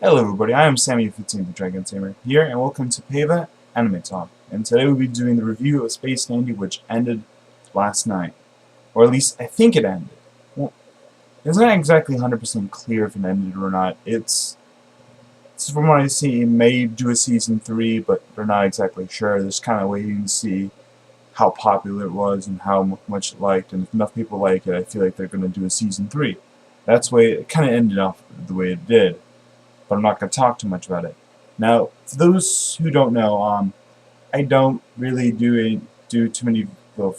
Hello everybody, I am Sammy 15 the Dragon Tamer here, and welcome to PAVA Anime Talk. And today we'll be doing the review of Space Dandy, which ended last night. Or at least, I think it ended. Well, it's not exactly 100% clear if it ended or not. It's from what I see, it may do a Season 3, but they're not exactly sure. They're just kind of waiting to see how popular it was and how much it liked. And if enough people like it, I feel like they're going to do a Season 3. That's the way it kind of ended off the way it did. But I'm not going to talk too much about it. Now, for those who don't know, I don't really do too many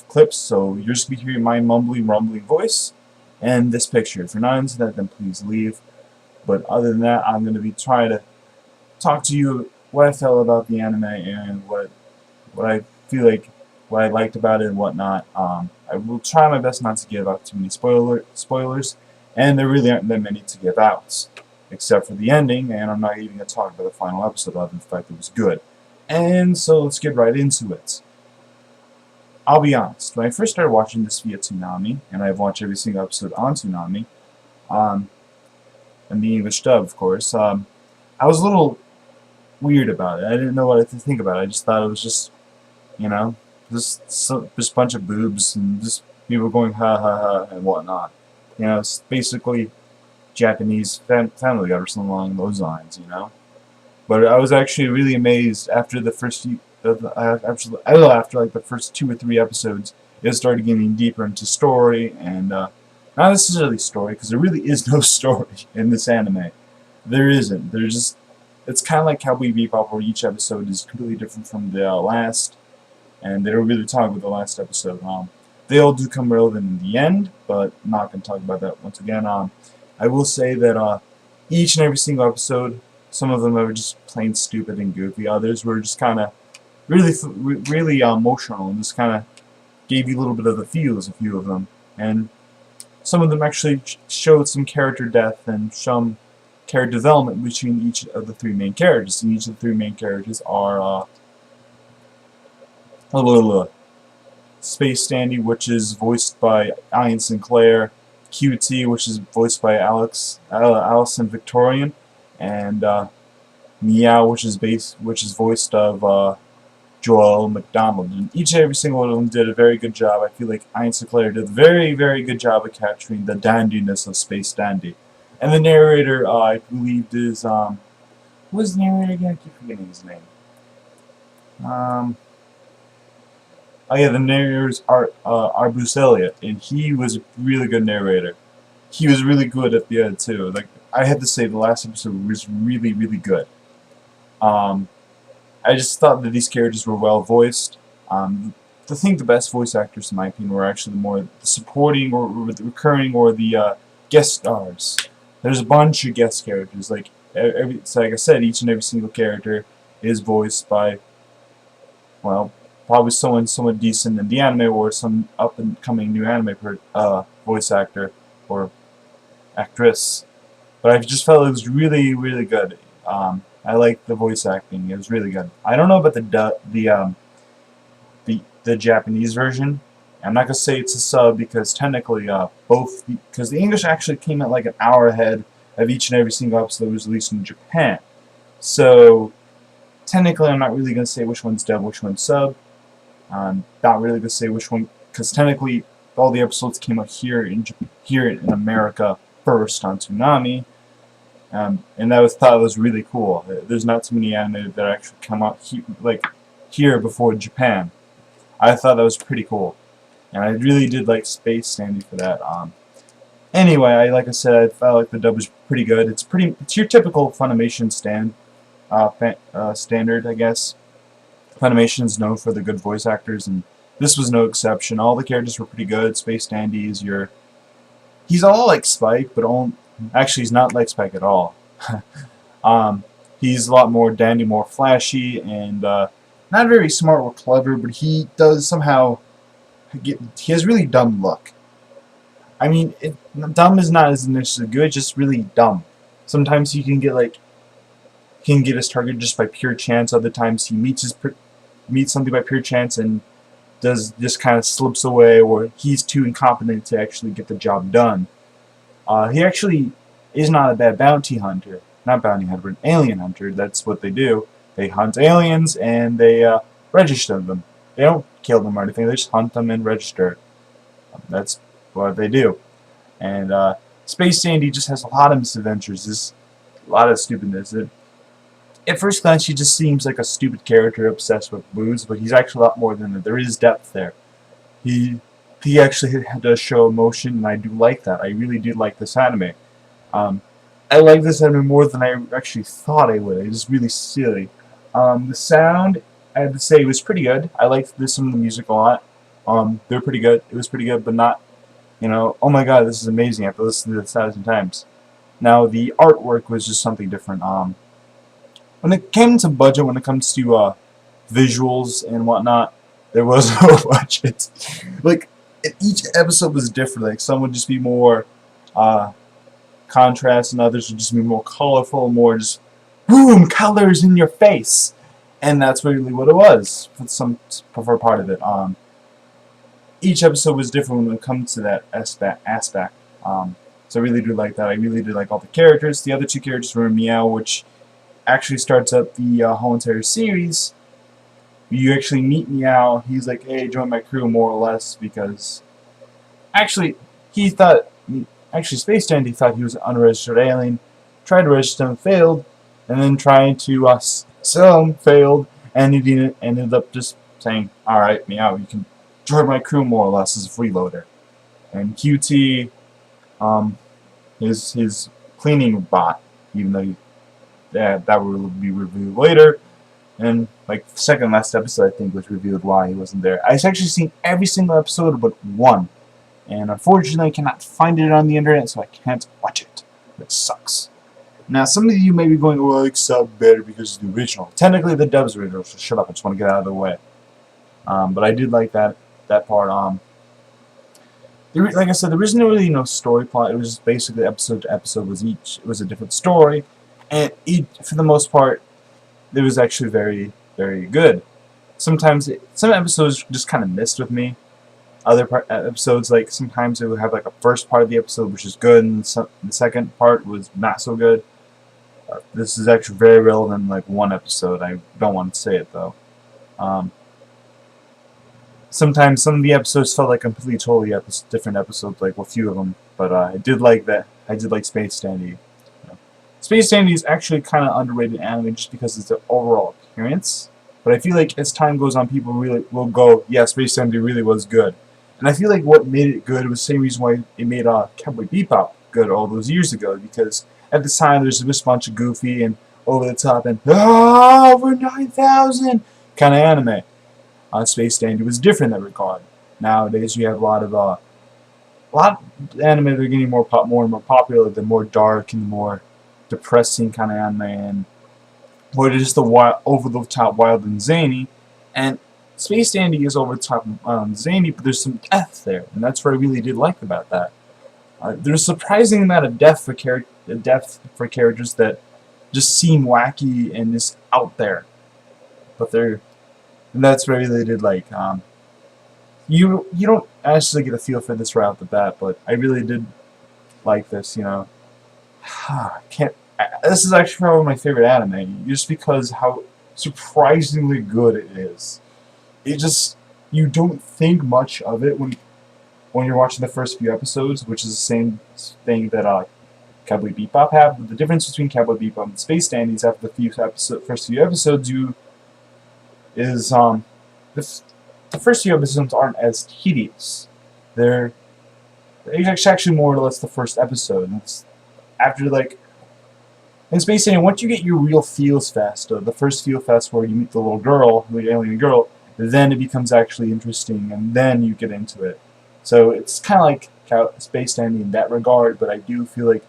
clips, so you're just going to be hearing my mumbling, rumbling voice and this picture. If you're not into that, then please leave. But other than that, I'm going to be trying to talk to you what I felt about the anime and what I feel like, what I liked about it and whatnot. I will try my best not to give out too many spoilers, and there really aren't that many to give out, except for the ending, and I'm not even going to talk about the final episode of it. In fact, it was good. And so let's get right into it. I'll be honest, when I first started watching this via Toonami, and I've watched every single episode on Toonami, and the English dub, of course, I was a little weird about it. I didn't know what to think about it. I just thought it was just, you know, just a bunch of boobs and just people going ha ha ha and whatnot. You know, it's basically Japanese Family Guy or something along those lines, you know. But I was actually really amazed after the first after like the first 2 or 3 episodes, it started getting deeper into story and not necessarily story, because there really is no story in this anime. There isn't. There's just, it's kind of like Cowboy Bebop, where each episode is completely different from the last, and they don't really talk about the last episode. They all do come relevant in the end, but I'm not going to talk about that once again. I will say that each and every single episode, some of them are just plain stupid and goofy. Others were just kind of really emotional and just kind of gave you a little bit of the feels, a few of them. And some of them actually showed some character depth and some character development between each of the 3 main characters. And each of the 3 main characters are Space Dandy, which is voiced by Ian Sinclair, QT, which is voiced by Allison Victorian, and Meow, which is voiced of Joel McDonald. And each and every single one of them did a very good job. I feel like Ian Sinclair did a very, very good job of capturing the dandiness of Space Dandy. And the narrator, I believe, is who was the narrator again? I keep forgetting his name. Oh yeah, the narrator is Bruce Elliott, and he was a really good narrator. He was really good at the end too. Like, I had to say, the last episode was really, really good. I just thought that these characters were well voiced. I think the best voice actors, in my opinion, were actually more the supporting or the recurring or the guest stars. There's a bunch of guest characters. Like like I said, each and every single character is voiced by, well, probably someone somewhat decent in the anime or some up-and-coming new anime voice actor or actress. But I just felt it was really, really good. I liked the voice acting. It was really good. I don't know about the Japanese version. I'm not gonna say it's a sub, because technically because the English actually came out like an hour ahead of each and every single episode that was released in Japan. So technically, I'm not really gonna say which one's dub, which one's sub. I'm not really gonna say which one, because technically all the episodes came out here in America first on Toonami, and I thought it was really cool. There's not too many anime that actually come out here before Japan. I thought that was pretty cool, and I really did like Space Dandy for that. Anyway, like I said, I felt like the dub was pretty good. It's your typical Funimation standard, I guess. Funimation is known for the good voice actors, and this was no exception. All the characters were pretty good. Space Dandy is he's all like Spike, but actually he's not like Spike at all. He's a lot more dandy, more flashy, and not very smart or clever, but he does somehow he has really dumb luck. I mean, dumb is not as necessarily good, just really dumb. Sometimes he can get his target just by pure chance. Other times he meets something by pure chance and just kind of slips away, or he's too incompetent to actually get the job done. He actually is not a bad bounty hunter. not bounty hunter, but an alien hunter. That's what they do. They hunt aliens and they register them. They don't kill them or anything. They just hunt them and register. That's what they do. And Space Sandy just has a lot of misadventures. There's a lot of stupidness. At first glance, he just seems like a stupid character obsessed with booze, but he's actually a lot more than that. There is depth there. He actually does show emotion, and I do like that. I really do like this anime. I like this anime more than I actually thought I would. It was really silly. The sound, I have to say, was pretty good. I liked some of the music a lot. They're pretty good. It was pretty good, but not, oh my god, this is amazing. I have to listen to this 1,000 times. Now, the artwork was just something different. When it came to budget, when it comes to visuals and whatnot, there was no budget. Like, each episode was different. Like, some would just be more contrast, and others would just be more colorful, more just boom, colors in your face. And that's really what it was for part of it. Each episode was different when it comes to that aspect. So I really do like that. I really do like all the characters. The other two characters were Meow, which actually starts up the whole entire series. You actually meet Meow. He's like, hey, join my crew, more or less, because actually Space Dandy thought he was an unregistered alien, tried to register him, failed, and then trying to sell him, failed, and he ended up just saying, alright, Meow, you can join my crew, more or less, as a freeloader. And QT is his cleaning bot, even though that will be revealed later. And like the second last episode, I think, was revealed why he wasn't there. I've actually seen every single episode but one, and unfortunately I cannot find it on the internet, so I can't watch it, which sucks. Now, some of you may be going, well, it's sub better because it's the original. Technically, the dub's original, so shut up, I just want to get out of the way. But I did like that part. Like I said, there wasn't really no story plot. It was just basically episode to episode it was a different story, and for the most part, it was actually very, very good. Some episodes just kind of missed with me. Other episodes, like sometimes it would have like a first part of the episode which is good, and the second part was not so good. This is actually very relevant in like one episode. I don't want to say it though. Sometimes some of the episodes felt like completely totally different episodes, like a few of them. But I did like that. I did like Space Dandy. Space Dandy is actually kind of underrated anime just because of the overall appearance. But I feel like as time goes on, people really will go, yeah, Space Dandy really was good. And I feel like what made it good was the same reason why it made Cowboy Bebop good all those years ago. Because at the time, there's just a bunch of goofy and over the top and over 9,000 kind of anime. Space Dandy was different in that regard. Nowadays, you have a lot of anime that are getting more and more popular. They're more dark and more depressing kind of anime, and more just over the top, wild and zany. And Space Dandy is over the top zany, but there's some depth there, and that's what I really did like about that. There's a surprising amount of depth for characters that just seem wacky and just out there, and that's what I really did like. You don't actually get a feel for this right off the bat, but I really did like this. This is actually probably my favorite anime, just because how surprisingly good it is. You don't think much of it when you're watching the first few episodes, which is the same thing that Cowboy Bebop have. But the difference between Cowboy Bebop and Space Dandy is after the first few episodes, the first few episodes aren't as tedious. It's actually more or less the first episode. And it's after in Space Dandy, once you get your real feels fest, the first feel fest where you meet the little girl, the alien girl, then it becomes actually interesting, and then you get into it. So it's kind of like Space Dandy in that regard, but I do feel like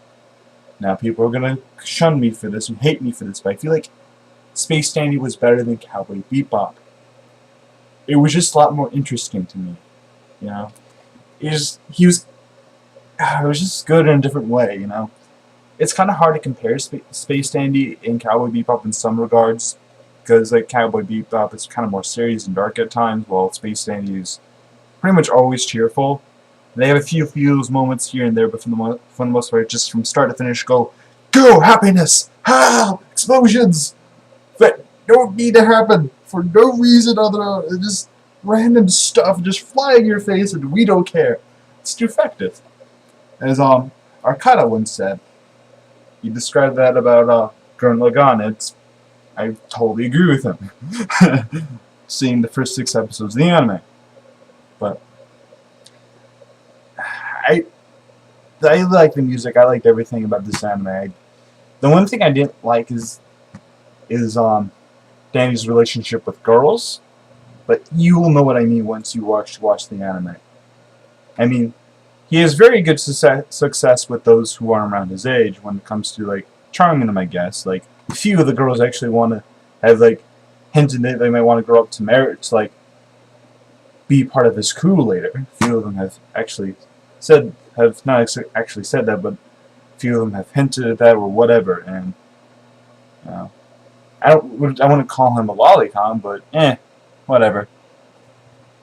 now people are gonna shun me for this and hate me for this, but I feel like Space Dandy was better than Cowboy Bebop. It was just a lot more interesting to me, It was just good in a different way, It's kind of hard to compare Space Dandy and Cowboy Bebop in some regards, because Cowboy Bebop is kind of more serious and dark at times, while Space Dandy is pretty much always cheerful. They have a few moments here and there, but for the most part, just from start to finish, go go, happiness, explosions that don't need to happen for no reason other than just random stuff just flying in your face and we don't care. It's too effective. As Arcada once said, he described that about Gurren Lagann. I totally agree with him. Seeing the first 6 episodes of the anime. But I like the music. I liked everything about this anime. The one thing I didn't like is Danny's relationship with girls. But you will know what I mean once you watch the anime. I mean, he has very good success with those who aren't around his age when it comes to, like, charming them, I guess. Like, a few of the girls actually want to have, like, hinted that they might want to grow up to marry, to, like, be part of his crew later. A few of them have actually not actually said that, but a few of them have hinted at that or whatever, and, you know, I wouldn't call him a lolicon, but, whatever.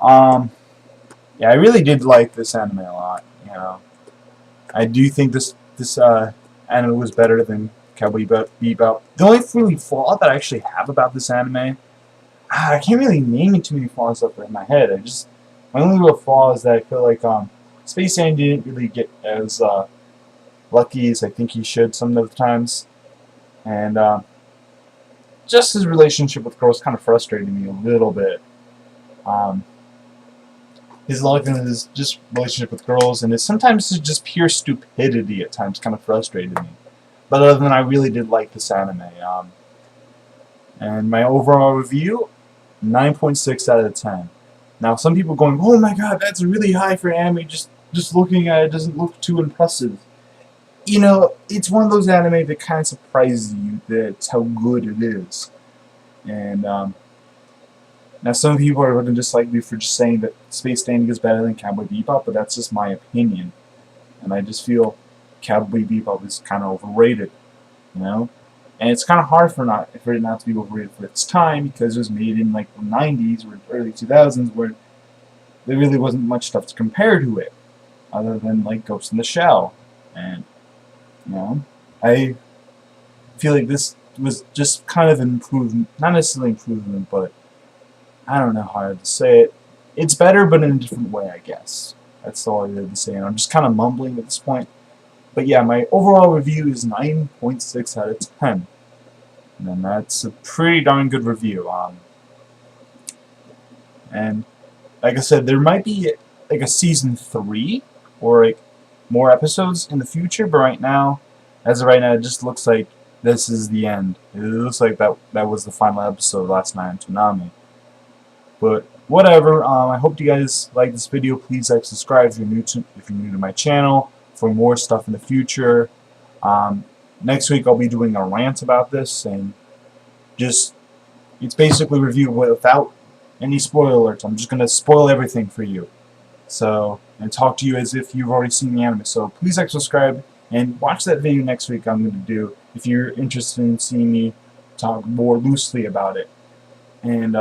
Yeah, I really did like this anime a lot, you know. I do think this anime was better than Cowboy Bebop. The only really flaw that I actually have about this anime, I can't really name too many flaws up in my head. My only real flaw is that I feel like Space Andy didn't really get as lucky as I think he should some of the times, and just his relationship with girls kind of frustrated me a little bit. His just relationship with girls, and sometimes his just pure stupidity at times kind of frustrated me. But other than that, I really did like this anime. And my overall review, 9.6 out of 10. Now, some people going, "Oh my God, that's really high for anime. Just looking at it doesn't look too impressive." You know, it's one of those anime that kind of surprises you. That's how good it is. And now, some people are going to dislike me for just saying that Space Dandy is better than Cowboy Bebop, but that's just my opinion. And I just feel Cowboy Bebop is kind of overrated, you know? And it's kind of hard for it not to be overrated for its time, because it was made in, like, the 90s or early 2000s, where there really wasn't much stuff to compare to it, other than, like, Ghost in the Shell. And, you know, I feel like this was just kind of an improvement, not necessarily improvement, but I don't know how to say it. It's better, but in a different way, I guess. That's all I had to say, and I'm just kind of mumbling at this point. But yeah, my overall review is 9.6 out of 10. And that's a pretty darn good review. And like I said, there might be like a season 3 or like more episodes in the future, but right now, as of right now, it just looks like this is the end. It looks like that was the final episode last night on Toonami. But whatever. I hope you guys like this video. Please like, subscribe if you're new to my channel for more stuff in the future. Next week I'll be doing a rant about this, and it's basically review without any spoiler alerts. I'm just gonna spoil everything for you. So, and talk to you as if you've already seen the anime. So please like, subscribe, and watch that video next week I'm going to do if you're interested in seeing me talk more loosely about it. And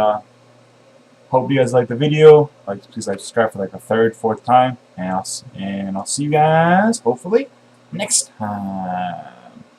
hope you guys like the video. Please like, subscribe for like a 3rd, 4th time, and I'll see you guys hopefully next time.